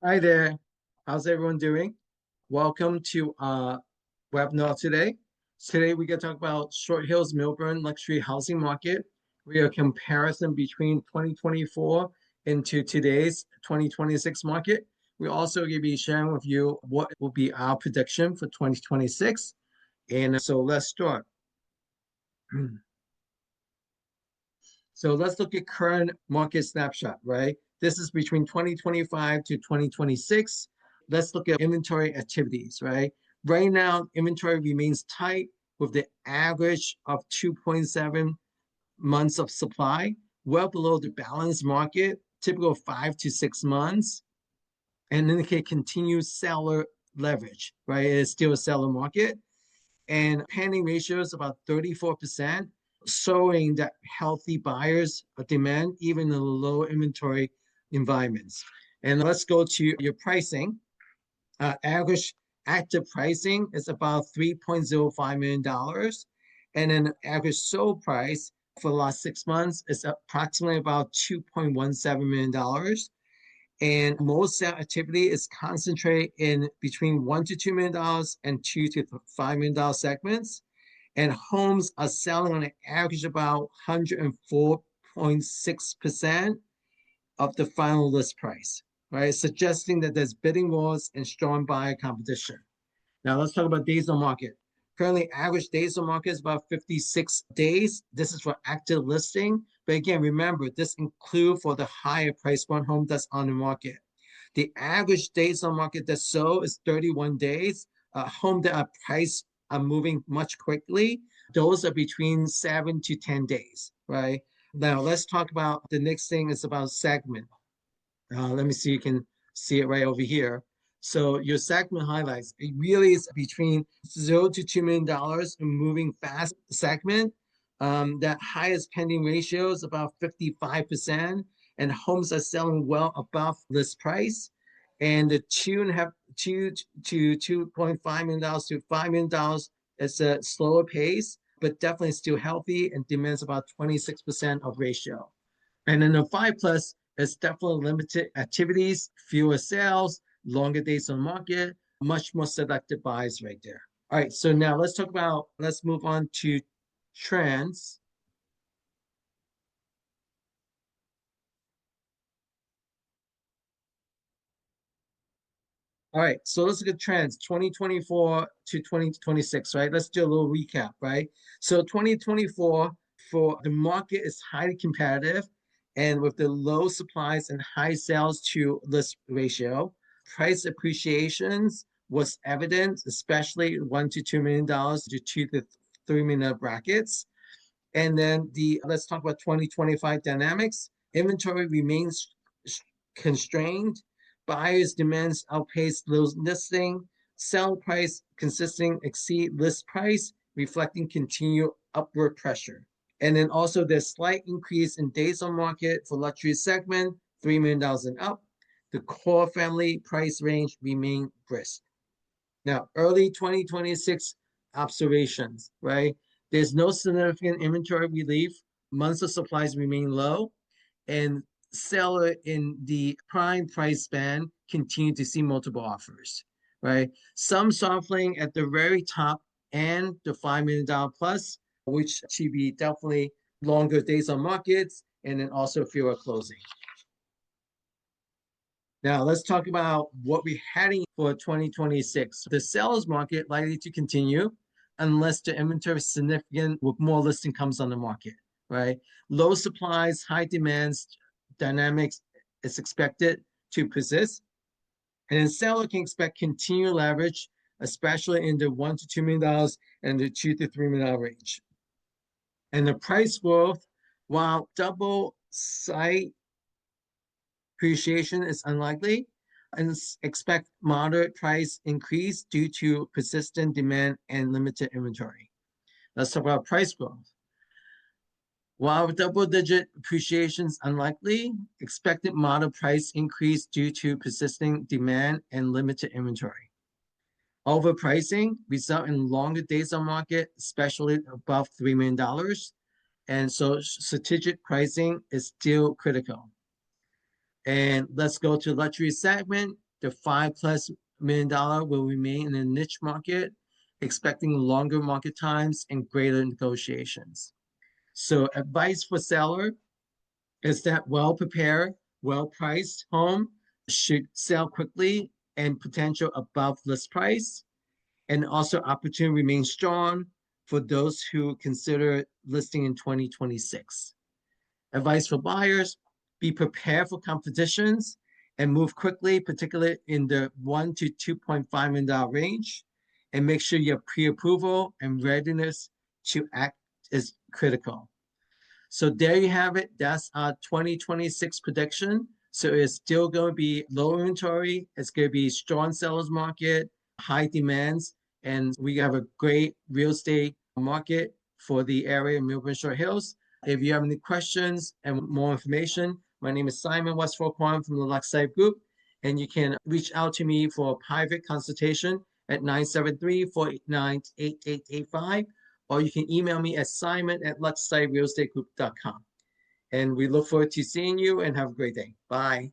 Hi there. How's everyone doing? Welcome to webinar today. Today we're going to talk about Short Hills Millburn luxury housing market. We are comparison between 2024 into today's 2026 market. We also going to be sharing with you what will be our prediction for 2026. And so let's start. So let's look at current market snapshot, right? This is between 2025 to 2026. Let's look at inventory activities, right? Right now, inventory remains tight with the average of 2.7 months of supply, well below the balanced market, typical 5 to 6 months, and indicate continued seller leverage, right? It's still a seller market. And pending ratio is about 34%, showing that healthy buyers demand even in the low inventory environments. And let's go to your pricing. Average active pricing is about $3.05 million. And then average sold price for the last 6 months is approximately about $2.17 million. And most sale activity is concentrated in between $1 to $2 million and $2 to $5 million segments. And homes are selling on an average about 104.6% of the final list price, right? Suggesting that there's bidding wars and strong buyer competition. Now let's talk about days on market. Currently, average days on market is about 56 days. This is for active listing. But again, remember, this includes for the higher price point home that's on the market. The average days on market that's sold is 31 days. Home that are priced are moving much quickly. Those are between 7 to 10 days, right? Now let's talk about the next thing is about segment. Let me see, you can see it right over here. So your segment highlights, it really is between $0 to $2 million in moving fast segment. That highest pending ratio is about 55%, and homes are selling well above list price. And the two to $2.5 million to $5 million is a slower pace, but definitely still healthy and demands about 26% of ratio. And then the 5+ is definitely limited activities, fewer sales, longer days on market, much more selective buys right there. All right, so now let's move on to trends. All right, so let's look at trends 2024 to 2026, right? Let's do a little recap, right? So 2024 for the market is highly competitive, and with the low supplies and high sales to list ratio, price appreciations was evident, especially $1 to $2 million to $2 to $3 million brackets. And then let's talk about 2025 dynamics. Inventory remains constrained. Buyers' demands outpace those listing. Sell price consisting exceed list price, reflecting continued upward pressure. And then also there's slight increase in days on market for luxury segment, $3 million and up. The core family price range remain brisk. Now, early 2026 observations, right? There's no significant inventory relief. Months of supplies remain low, and seller in the prime price span continue to see multiple offers, right? Some softening at the very top and the $5 million plus, which should be definitely longer days on markets and then also fewer closing. Now let's talk about what we're heading for 2026. The sales market likely to continue unless the inventory is significant with more listing comes on the market, right? Low supplies, high demands, dynamics is expected to persist. And then seller can expect continued leverage, especially in the $1 to $2 million and the $2 to $3 million range. And the price growth, while double site appreciation is unlikely, and expect moderate price increase due to persistent demand and limited inventory. Let's talk about price growth. While double-digit appreciation is unlikely, expected moderate price increase due to persisting demand and limited inventory. Overpricing result in longer days on market, especially above $3 million. And so strategic pricing is still critical. And let's go to luxury segment. the $5+ million will remain in a niche market, expecting longer market times and greater negotiations. So advice for seller is that well-prepared, well-priced home should sell quickly and potential above list price. And also opportunity remains strong for those who consider listing in 2026. Advice for buyers, be prepared for competitions and move quickly, particularly in the $1 to $2.5 million range. And make sure your pre-approval and readiness to act is critical. So there you have it. That's our 2026 prediction. So it's still going to be low inventory. It's going to be strong sellers market, high demands, and we have a great real estate market for the area of Millburn and Short Hills. If you have any questions and more information, my name is Simon Westfall-Kwong from the Luxside Group, and you can reach out to me for a private consultation at 973-489-8885. Or you can email me at simon@luxsiderealestategroup.com. And we look forward to seeing you and have a great day. Bye.